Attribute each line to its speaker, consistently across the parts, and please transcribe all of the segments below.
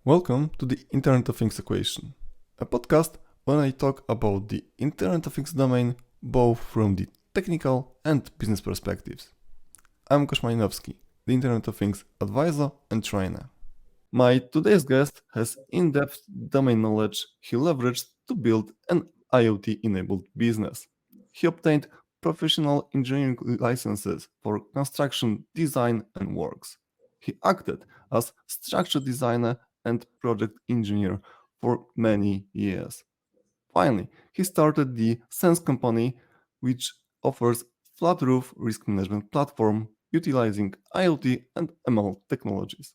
Speaker 1: Welcome to the Internet of Things equation, a podcast when I talk about the Internet of Things domain both from the technical and business perspectives. I'm Łukasz Malinowski, the Internet of Things advisor and trainer. My today's guest has in-depth domain knowledge he leveraged to build an IoT-enabled business. He obtained professional engineering licenses for construction, design, and works. He acted as structure designer and project engineer for many years. Finally, he started the Sense company, which offers flat roof risk management platform utilizing IoT and ML technologies.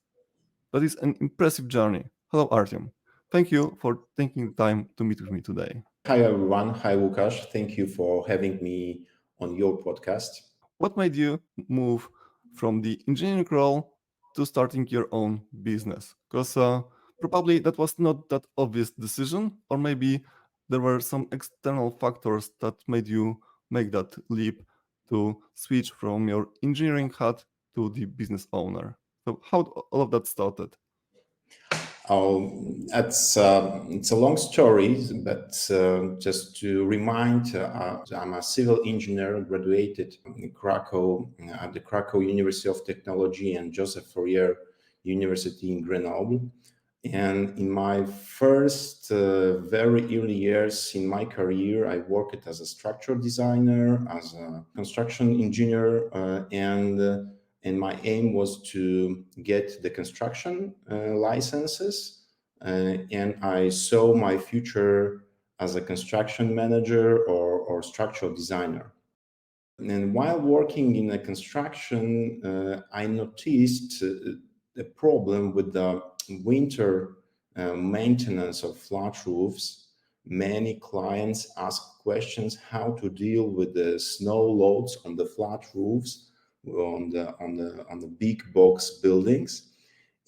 Speaker 1: That is an impressive journey. Hello, Artiom. Thank you for taking the time to meet with me today.
Speaker 2: Hi, everyone. Hi, Łukasz. Thank you for having me on your podcast.
Speaker 1: What made you move from the engineering role to starting your own business? Because probably that was not that obvious decision, or maybe there were some external factors that made you make that leap to switch from your engineering hat to the business owner. So how all of that started?
Speaker 2: It's a long story, but just to remind, I'm a civil engineer, graduated in Krakow at the Krakow University of Technology and Joseph Fourier University in Grenoble. And in my first very early years in my career, I worked as a structural designer, as a construction engineer, and my aim was to get the construction licenses. And I saw my future as a construction manager or structural designer. And while working in a construction, I noticed a problem with the winter maintenance of flat roofs. Many clients ask questions how to deal with the snow loads on the flat roofs on the big box buildings.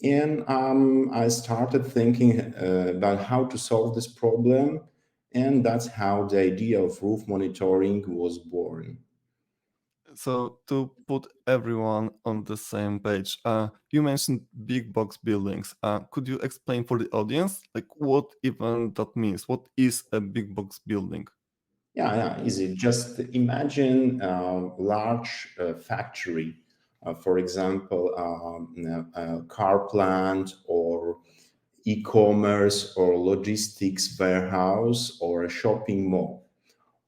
Speaker 2: And I started thinking about how to solve this problem, and that's how the idea of roof monitoring was born.
Speaker 1: So to put everyone on the same page, you mentioned big box buildings. Could you explain for the audience, like what even that means? What is a big box building?
Speaker 2: Yeah, easy. Just imagine a large factory, for example, a car plant or e-commerce or logistics warehouse or a shopping mall.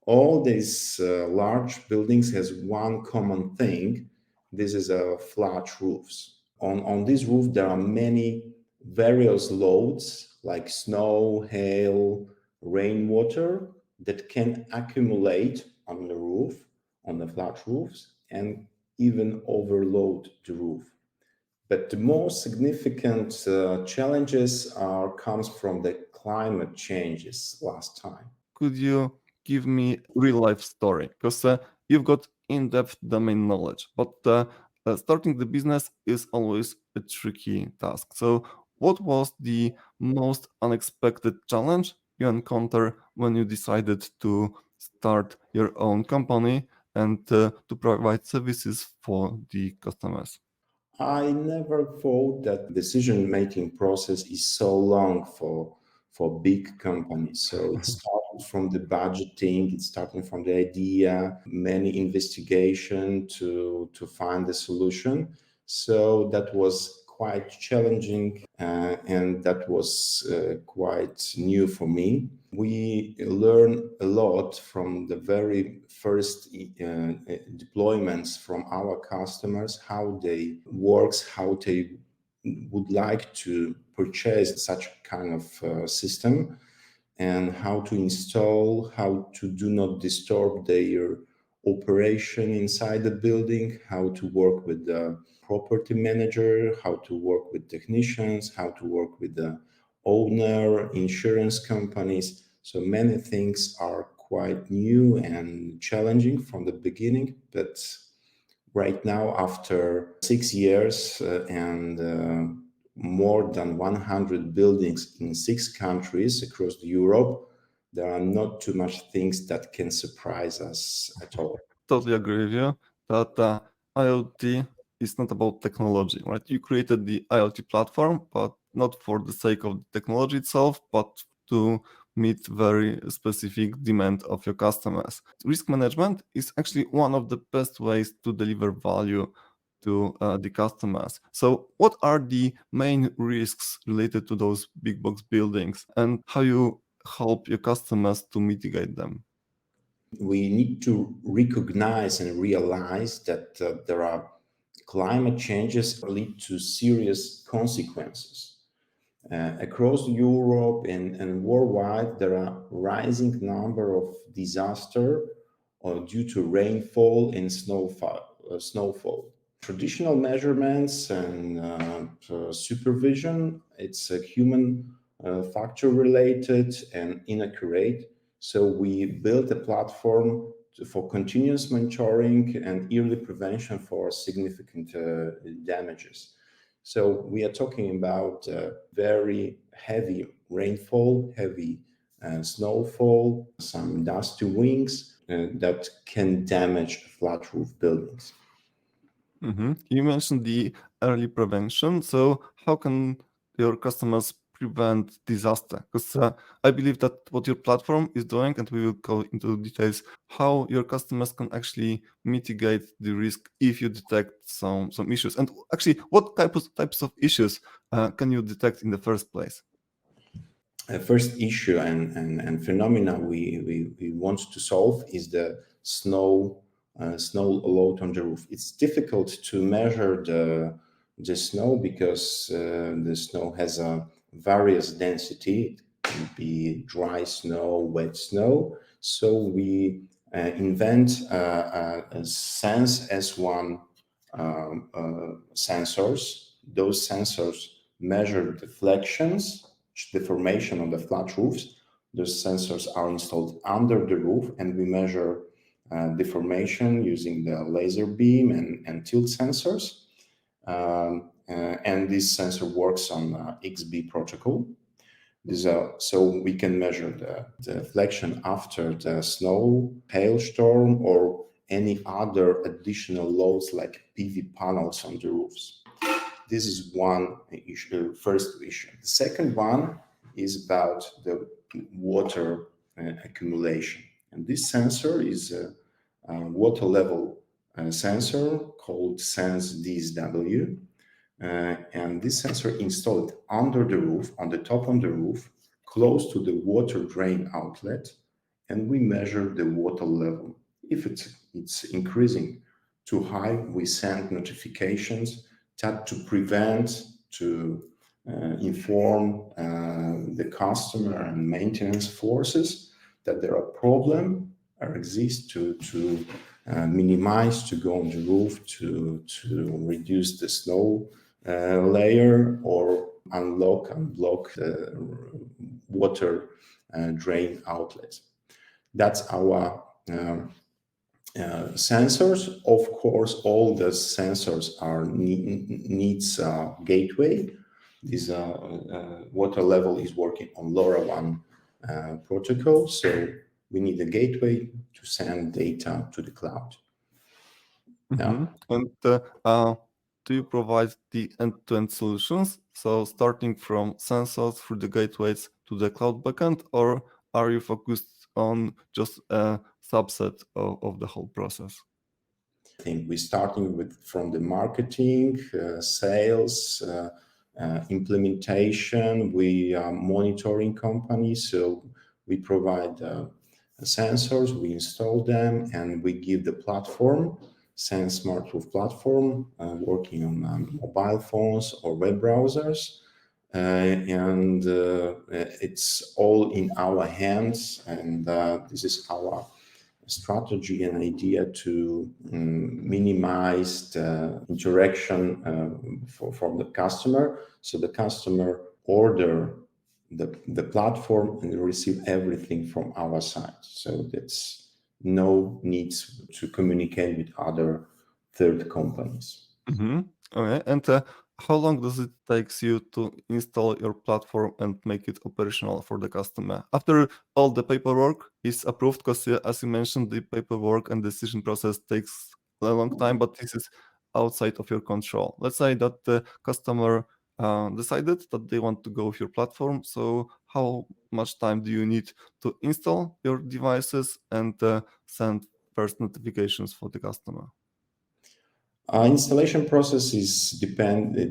Speaker 2: All these large buildings has one common thing. This is a flat roofs. On this roof, there are many various loads like snow, hail, rainwater that can accumulate on the roof, on the flat roofs, and even overload the roof. But the most significant challenges are comes from the climate changes last time.
Speaker 1: Could you give me real life story? Because you've got in-depth domain knowledge, but starting the business is always a tricky task. So what was the most unexpected challenge you encountered when you decided to start your own company and to provide services for the customers?
Speaker 2: I never thought that decision-making process is so long for big companies. So it started from the budgeting, it started from the idea, many investigation to find the solution. So that was quite challenging, and that was quite new for me. We learn a lot from the very first deployments from our customers, how they works, how they would like to purchase such kind of system, and how to install, how to do not disturb their operation inside the building, how to work with the property manager, how to work with technicians, how to work with the owner, insurance companies. So many things are quite new and challenging from the beginning, but right now, after 6 years and more than 100 buildings in 6 countries across Europe, there are not too much things that can surprise us at all.
Speaker 1: Totally agree with you that IoT is not about technology, right? You created the IoT platform, but not for the sake of the technology itself, but to meet very specific demand of your customers. Risk management is actually one of the best ways to deliver value to the customers. So what are the main risks related to those big box buildings and how you help your customers to mitigate them?
Speaker 2: We need to recognize and realize that there are climate changes lead to serious consequences. Across Europe and worldwide, there are rising number of disaster due to rainfall and snowfall. Traditional measurements and supervision, it's a human factor related and inaccurate. So we built a platform for continuous monitoring and early prevention for significant damages. So we are talking about very heavy rainfall, heavy snowfall, some dusty wings that can damage flat roof buildings.
Speaker 1: You mentioned the early prevention. So how can your customers prevent disaster? Because I believe that what your platform is doing, and we will go into details, how your customers can actually mitigate the risk if you detect some issues. And actually, what types of issues can you detect in the first place?
Speaker 2: First issue and phenomena we want to solve is the snow load on the roof. It's difficult to measure the snow because the snow has a various density. It can be dry snow, wet snow. So we invent a Sense S1 sensors. Those sensors measure deflections, deformation on the flat roofs. Those sensors are installed under the roof, and we measure deformation using the laser beam and tilt sensors. And this sensor works on XB protocol. So we can measure the deflection after the snow, hailstorm, or any other additional loads like PV panels on the roofs. This is one issue, first issue. The second one is about the water accumulation. And this sensor is a water level sensor called Sense DSW. And this sensor installed under the roof, on the top of the roof, close to the water drain outlet, and we measure the water level. If it's increasing too high, we send notifications to prevent, to inform the customer and maintenance forces that there are problems or exist to minimize, to go on the roof, to reduce the snow layer or unlock and block the water drain outlets. That's our sensors. Of course, all the sensors needs a gateway. This water level is working on LoRaWAN protocol, so we need a gateway to send data to the cloud.
Speaker 1: And do you provide the end-to-end solutions? So starting from sensors through the gateways to the cloud backend, or are you focused on just a subset of the whole process?
Speaker 2: I think we're starting from the marketing, sales, implementation. We are monitoring companies, so we provide sensors, we install them, and we give the platform, Sense Smart Roof platform, working on mobile phones or web browsers. And it's all in our hands, and this is our strategy and idea to minimize the interaction from the customer. So the customer order the platform and receive everything from our side. So that's no needs to communicate with other third companies.
Speaker 1: Okay. And how long does it take you to install your platform and make it operational for the customer? After all the paperwork is approved, because as you mentioned, the paperwork and decision process takes a long time, but this is outside of your control. Let's say that the customer decided that they want to go with your platform. So how much time do you need to install your devices and send first notifications for the customer?
Speaker 2: Installation process it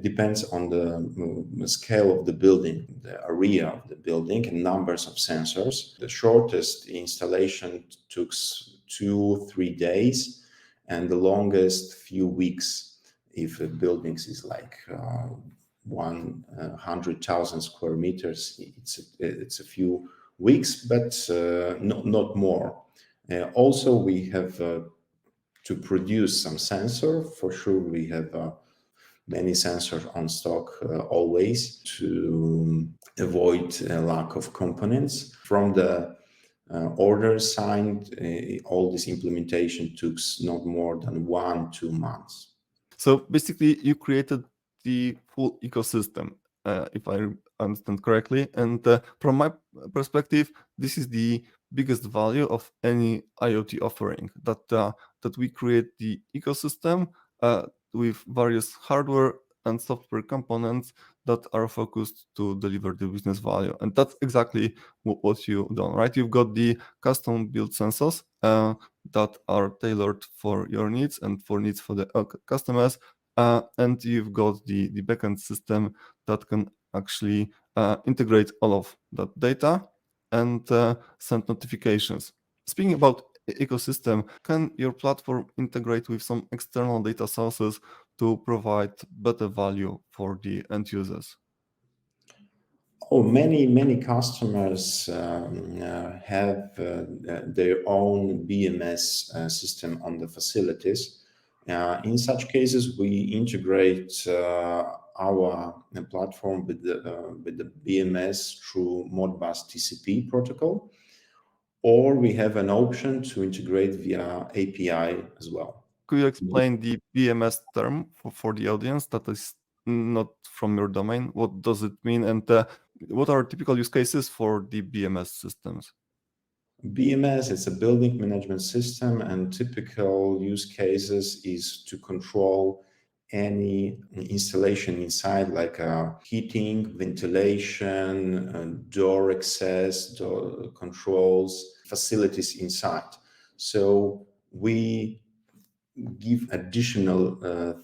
Speaker 2: depends on the scale of the building, the area of the building, and numbers of sensors. The shortest installation took 2-3 days, and the longest few weeks if a building is like 100,000 square meters. It's a few weeks, but not more. Also, we have to produce some sensor. For sure, we have many sensors on stock always to avoid a lack of components. From the order signed, all this implementation took not more than 1-2 months.
Speaker 1: So basically, you created the full ecosystem, if I understand correctly. And from my perspective, this is the biggest value of any IoT offering, that we create the ecosystem with various hardware and software components that are focused to deliver the business value. And that's exactly what you've done, right? You've got the custom built sensors that are tailored for your needs and for needs for the customers. And you've got the backend system that can actually integrate all of that data and send notifications. Speaking about ecosystem, can your platform integrate with some external data sources to provide better value for the end users?
Speaker 2: Oh, many customers have their own BMS system on the facilities. In such cases, we integrate our platform with the BMS through Modbus TCP protocol, or we have an option to integrate via API as well.
Speaker 1: Could you explain the BMS term for the audience that is not from your domain? What does it mean? And what are typical use cases for the BMS systems?
Speaker 2: BMS is a building management system, and typical use cases is to control any installation inside, like heating, ventilation, door access, door controls, facilities inside. So we give additional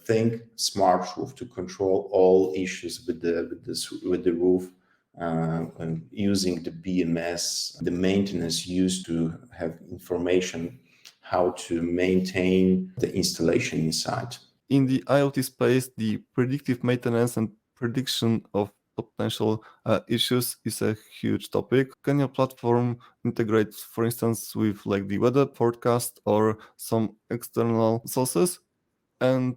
Speaker 2: thing, smart roof, to control all issues with the roof, and using the BMS, the maintenance used to have information how to maintain the installation inside.
Speaker 1: In the IoT space, the predictive maintenance and prediction of potential issues is a huge topic. Can your platform integrate, for instance, with like the weather forecast or some external sources? And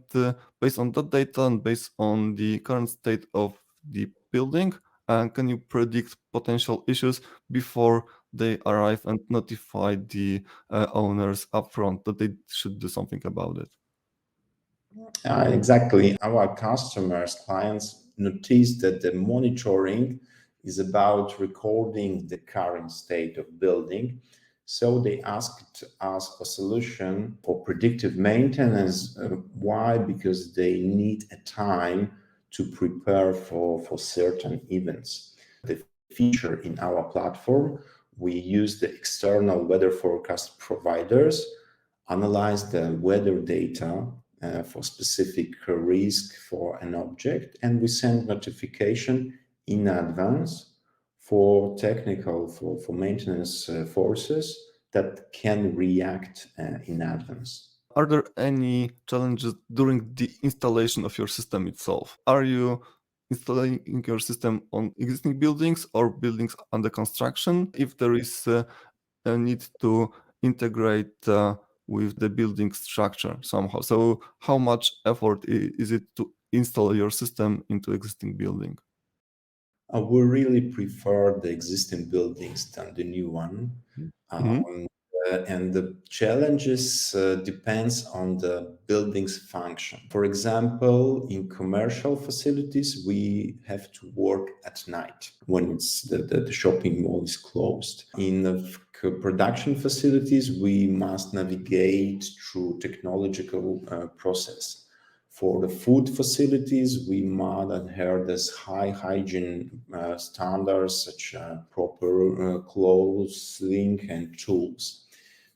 Speaker 1: based on that data and based on the current state of the building, can you predict potential issues before they arrive and notify the owners upfront that they should do something about it?
Speaker 2: Exactly. Our customers, clients notice that the monitoring is about recording the current state of building. So they asked us a solution for predictive maintenance. Why? Because they need a time to prepare for certain events. The feature in our platform, we use the external weather forecast providers, analyze the weather data for specific risk for an object, and we send notification in advance for technical, for maintenance forces that can react in advance.
Speaker 1: Are there any challenges during the installation of your system itself? Are you installing your system on existing buildings or buildings under construction? If there is a need to integrate with the building structure somehow. So how much effort is it to install your system into existing building?
Speaker 2: We really prefer the existing buildings than the new one.
Speaker 1: Mhm.
Speaker 2: And the challenges depends on the building's function. For example, in commercial facilities, we have to work at night when it's the shopping mall is closed. In the production facilities, we must navigate through technological process. For the food facilities, we might adhere this high hygiene standards, such as proper clothing and tools.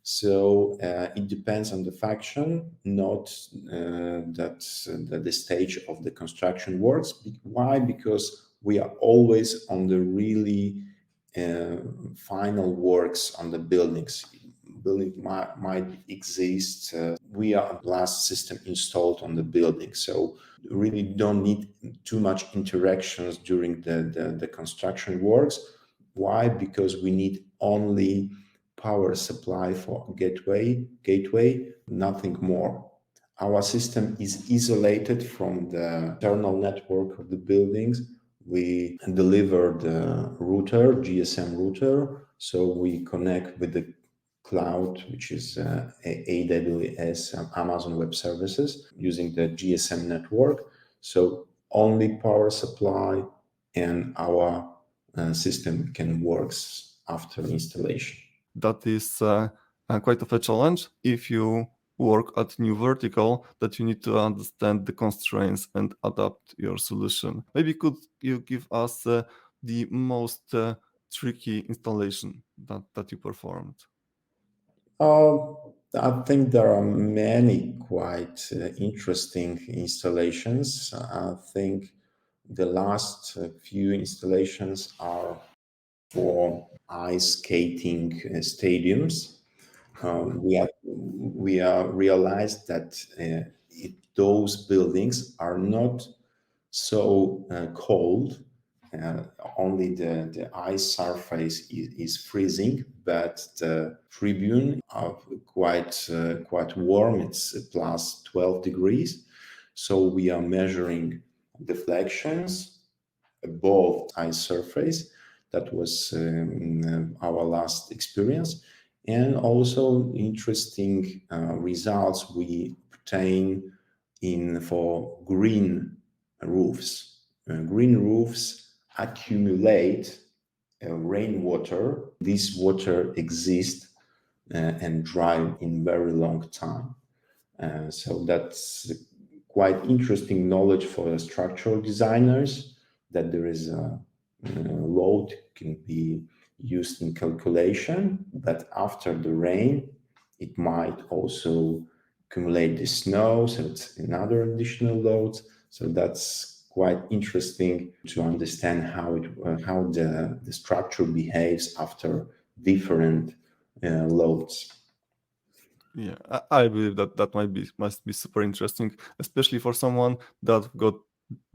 Speaker 2: So it depends on the function, not the stage of the construction works. Why? Because we are always on the really final works on the buildings. Building might exist. We are last system installed on the building, so really don't need too much interactions during the construction works. Why? Because we need only power supply for gateway, nothing more. Our system is isolated from the internal network of the buildings. We deliver the router, GSM router, so we connect with the cloud, which is AWS, Amazon Web Services, using the GSM network. So only power supply and our system can works after installation.
Speaker 1: That is quite of a challenge if you work at new vertical, that you need to understand the constraints and adapt your solution. Maybe could you give us the most tricky installation that you performed?
Speaker 2: I think there are many quite interesting installations. I think the last few installations are for ice skating stadiums. We are realized that those buildings are not so cold. Uh, Only the ice surface is freezing, but the tribune are quite warm. It's plus 12 degrees. So we are measuring deflections above ice surface. That was our last experience. And also interesting results we obtain in for green roofs. Green roofs accumulate rainwater. This water exists and dry in very long time. So that's quite interesting knowledge for the structural designers, that there is a load can be used in calculation, but after the rain, it might also accumulate the snow, so it's another additional load. So that's quite interesting to understand how the structure behaves after different loads.
Speaker 1: Yeah, I believe that must be super interesting, especially for someone that got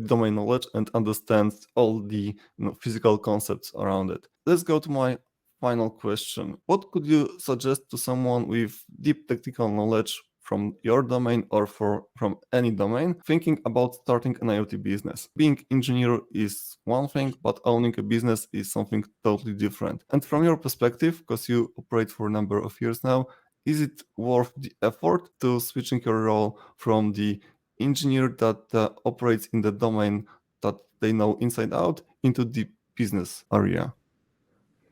Speaker 1: domain knowledge and understands all the physical concepts around it. Let's go to my final question. What could you suggest to someone with deep technical knowledge from your domain or from any domain, thinking about starting an IoT business? Being engineer is one thing, but owning a business is something totally different. And from your perspective, because you operate for a number of years now, is it worth the effort to switching your role from the engineer that operates in the domain that they know inside out into the business area?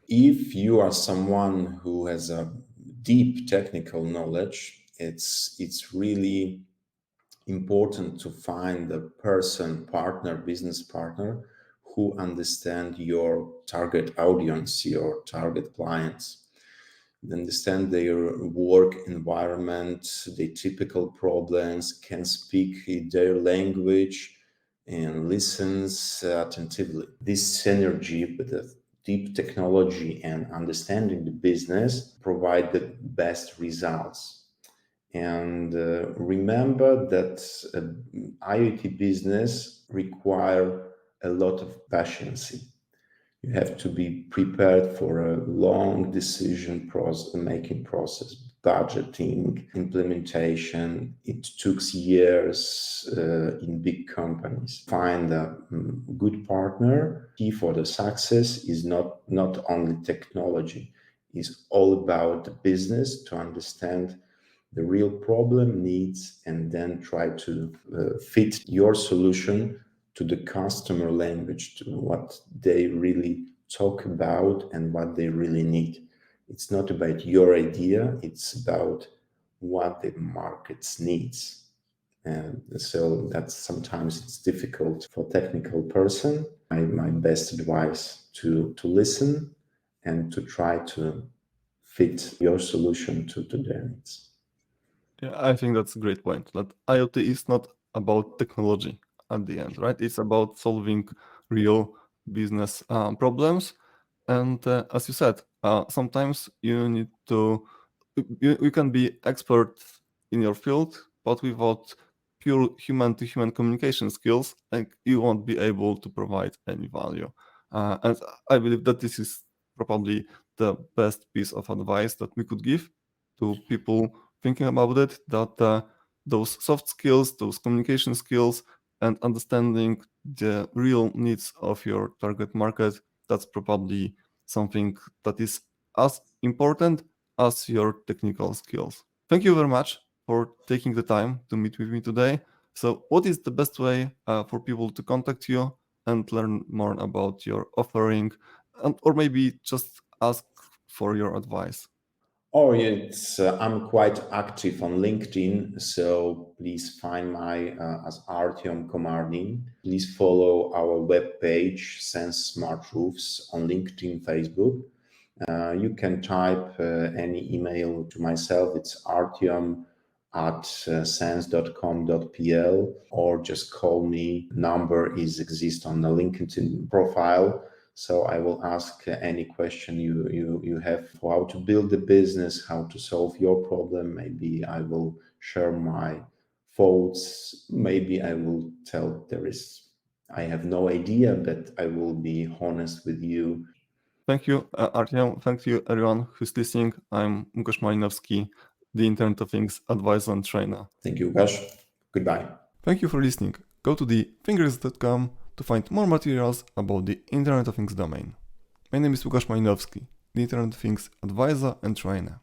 Speaker 2: If you are someone who has a deep technical knowledge, it's really important to find a business partner who understand your target audience, your target clients, understand their work environment, the typical problems, can speak their language, and listens attentively. This synergy with the deep technology and understanding the business provide the best results. And remember that IoT business require a lot of patience. You have to be prepared for a long decision making process, budgeting, implementation. It took years in big companies. Find a good partner. Key for the success is not only technology, it's all about the business, to understand the real problem needs and then try to fit your solution to the customer language, to what they really talk about and what they really need. It's not about your idea, it's about what the market needs. And so that's sometimes it's difficult for technical person. My best advice to listen and to try to fit your solution to their needs.
Speaker 1: Yeah, I think that's a great point. That IoT is not about technology at the end, right? It's about solving real business problems. And as you said, sometimes you need to, you can be expert in your field, but without pure human-to-human communication skills, like you won't be able to provide any value. And I believe that this is probably the best piece of advice that we could give to people thinking about it, that those soft skills, those communication skills, and understanding the real needs of your target market, that's probably something that is as important as your technical skills. Thank you very much for taking the time to meet with me today. So, what is the best way for people to contact you and learn more about your offering, and or maybe just ask for your advice?
Speaker 2: Oh, it's I'm quite active on LinkedIn, so please find my as Artiom Komardin. Please follow our webpage, Sense Smart Roofs, on LinkedIn, Facebook. You can type any email to myself. It's artiom@sense.com.pl, or just call me. Number is exist on the LinkedIn profile. So I will ask any question you have for how to build a business, how to solve your problem. Maybe I will share my thoughts. Maybe I will tell I have no idea, but I will be honest with you.
Speaker 1: Thank you, Artyom. Thank you, everyone who's listening. I'm Łukasz Malinowski, the Internet of Things advisor and trainer.
Speaker 2: Thank you, Łukasz. Goodbye.
Speaker 1: Thank you for listening. Go to thefingers.com to find more materials about the Internet of Things domain. My name is Łukasz Malinowski, the Internet of Things advisor and trainer.